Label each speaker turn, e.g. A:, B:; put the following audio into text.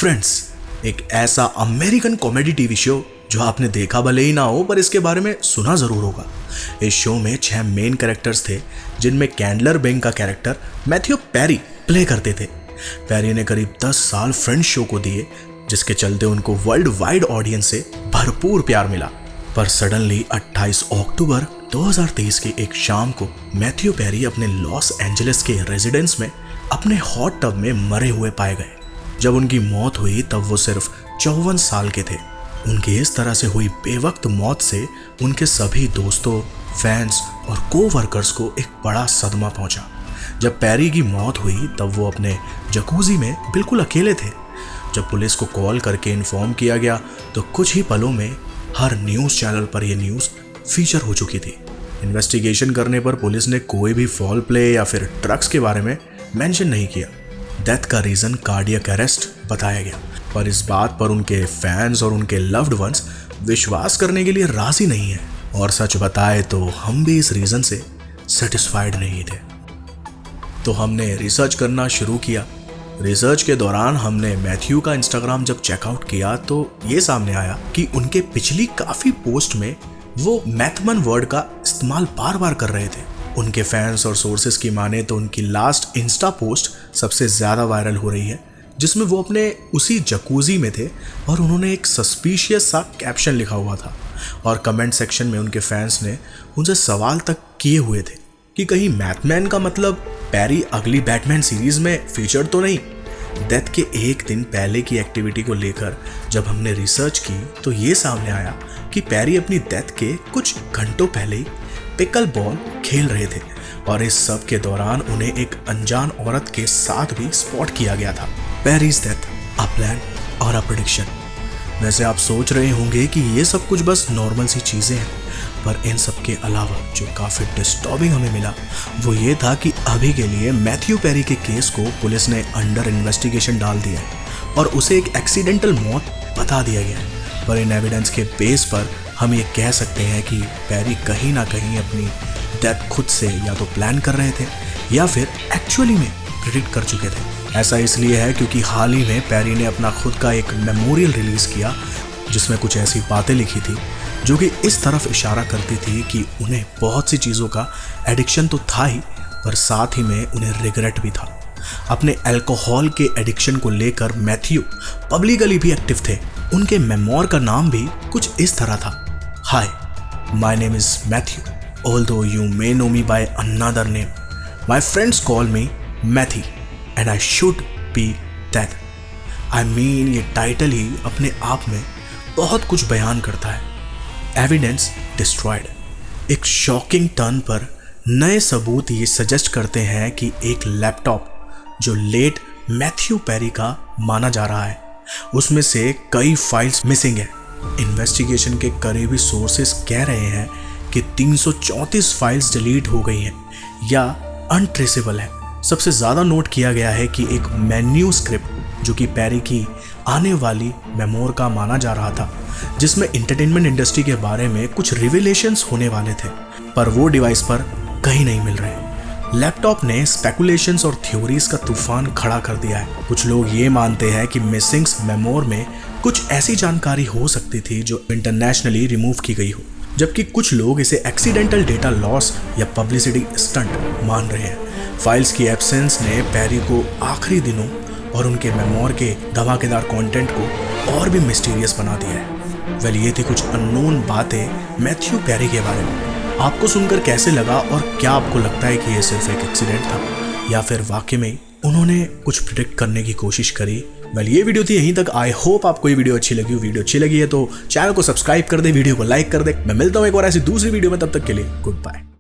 A: Friends, एक ऐसा American comedy TV show जो आपने देखा भले ही ना हो पर इसके बारे में सुना जरूर होगा। इस शो में 6 मेन कैरेक्टर्स थे जिनमें कैंडलर बिंग का कैरेक्टर मैथ्यू पेरी प्ले करते थे। पेरी ने करीब 10 साल फ्रेंड्स शो को दिए जिसके चलते उनको वर्ल्ड वाइड ऑडियंस से भरपूर प्यार मिला। पर सडनली 28 अक्टूबर 2023 की एक शाम को मैथ्यू पेरी अपने लॉस एंजलिस के रेजिडेंस में अपने हॉट टब में मरे हुए पाए गए। जब उनकी मौत हुई तब वो सिर्फ 54 साल के थे। उनकी इस तरह से हुई बेवक्त मौत से उनके सभी दोस्तों, फैंस और कोवर्कर्स को एक बड़ा सदमा पहुंचा। जब पेरी की मौत हुई तब वो अपने जकूजी में बिल्कुल अकेले थे। जब पुलिस को कॉल करके इन्फॉर्म किया गया तो कुछ ही पलों में हर न्यूज़ चैनल पर यह न्यूज़ फीचर हो चुकी थी। इन्वेस्टिगेशन करने पर पुलिस ने कोई भी फॉल प्ले या फिर ड्रग्स के बारे में मेंशन नहीं किया। डेथ का रीज़न कार्डियक अरेस्ट बताया गया, पर इस बात पर उनके फैंस और उनके लव्ड वंस विश्वास करने के लिए राजी नहीं है। और सच बताए तो हम भी इस रीज़न से सेटिस्फाइड नहीं थे। तो हमने रिसर्च करना शुरू किया। रिसर्च के दौरान हमने मैथ्यू का इंस्टाग्राम जब चेकआउट किया तो ये सामने आया कि उनके पिछली काफ़ी पोस्ट में वो मैथमन वर्ड का इस्तेमाल बार बार कर रहे थे। उनके फैंस और सोर्सेस की माने तो उनकी लास्ट इंस्टा पोस्ट सबसे ज़्यादा वायरल हो रही है, जिसमें वो अपने उसी जकूजी में थे और उन्होंने एक सस्पिशियस सा कैप्शन लिखा हुआ था। और कमेंट सेक्शन में उनके फैंस ने उनसे सवाल तक किए हुए थे कि कहीं मैथमैन का मतलब पेरी अगली बैटमैन सीरीज में फीचर तो नहीं। डेथ के एक दिन पहले की एक्टिविटी को लेकर जब हमने रिसर्च की तो ये सामने आया कि पेरी अपनी डेथ के कुछ घंटों पहले ही पिकल बॉल खेल रहे थे और इस सब के दौरान उन्हें एक अनजान औरत के साथ भी स्पॉट किया गया था। पेरीज डेथ, अ प्लान और अ प्रेडिक्शन। वैसे आप सोच रहे होंगे कि ये सब कुछ बस नॉर्मल सी चीज़ें हैं, पर इन सब के अलावा जो काफ़ी डिस्टर्बिंग हमें मिला वो ये था कि अभी के लिए मैथ्यू पेरी के केस को पुलिस ने अंडर इन्वेस्टिगेशन डाल दिया है और उसे एक एक्सीडेंटल मौत बता दिया गया है। पर इन एविडेंस के बेस पर हम ये कह सकते हैं कि पेरी कहीं ना कहीं अपनी डेथ खुद से या तो प्लान कर रहे थे या फिर एक्चुअली में प्रेडिक्ट कर चुके थे। ऐसा इसलिए है क्योंकि हाल ही में पेरी ने अपना खुद का एक मेमोरियल रिलीज़ किया जिसमें कुछ ऐसी बातें लिखी थी जो कि इस तरफ इशारा करती थी कि उन्हें बहुत सी चीज़ों का एडिक्शन तो था ही, पर साथ ही में उन्हें रिग्रेट भी था। अपने अल्कोहल के एडिक्शन को लेकर मैथ्यू पब्लिकली भी एक्टिव थे। उनके मेमोर का नाम भी कुछ इस तरह था, hi my name is Matthew, although you may know me by another name, my friends call me Matty and I should be that. I mean ये टाइटल ही अपने आप में बहुत कुछ बयान करता है। Evidence destroyed. एक शॉकिंग टर्न पर नए सबूत ये सजेस्ट करते हैं कि एक लैपटॉप जो लेट मैथ्यू पेरी का माना जा रहा है उसमें से कई फाइल्स मिसिंग है। इन्वेस्टिगेशन के करीबी सोर्सेस कह रहे हैं कि 334 फाइल्स डिलीट हो गई हैं या अनट्रेसेबल है। सबसे ज़्यादा नोट किया गया है कि एक मेन्यू स्क्रिप्ट जो कि पेरी की आने वाली मेमोर का माना जा रहा था, जिसमें एंटरटेनमेंट इंडस्ट्री के बारे में कुछ रिविलेशंस होने वाले थे, पर वो डिवाइस पर कहीं नहीं मिल रहे। लैपटॉप ने स्पेकुलेशंस और थ्योरीज का तूफान खड़ा कर दिया है। कुछ लोग ये मानते हैं कि मिसिंग्स मेमोर में कुछ ऐसी जानकारी हो सकती थी जो इंटरनेशनली रिमूव की गई हो, जबकि कुछ लोग इसे एक्सीडेंटल डेटा लॉस या पब्लिसिटी स्टंट मान रहे हैं। फाइल्स की एब्सेंस ने पेरी को आखिरी दिनों और उनके मेमोर के धमाकेदार कंटेंट को और भी मिस्टीरियस बना दिया है। वेल, ये थी कुछ अननोन बातें मैथ्यू पेरी के बारे में। आपको सुनकर कैसे लगा और क्या आपको लगता है कि ये सिर्फ एक एक्सीडेंट था या फिर वाकई में उन्होंने कुछ प्रिडिक्ट करने की कोशिश करी? वेल, ये वीडियो थी यहीं तक। आई होप आपको ये वीडियो अच्छी लगी। वीडियो अच्छी लगी है तो चैनल को सब्सक्राइब कर दे, वीडियो को लाइक कर दे। मैं मिलता हूँ एक और ऐसी दूसरी वीडियो में, तब तक के लिए गुड बाय।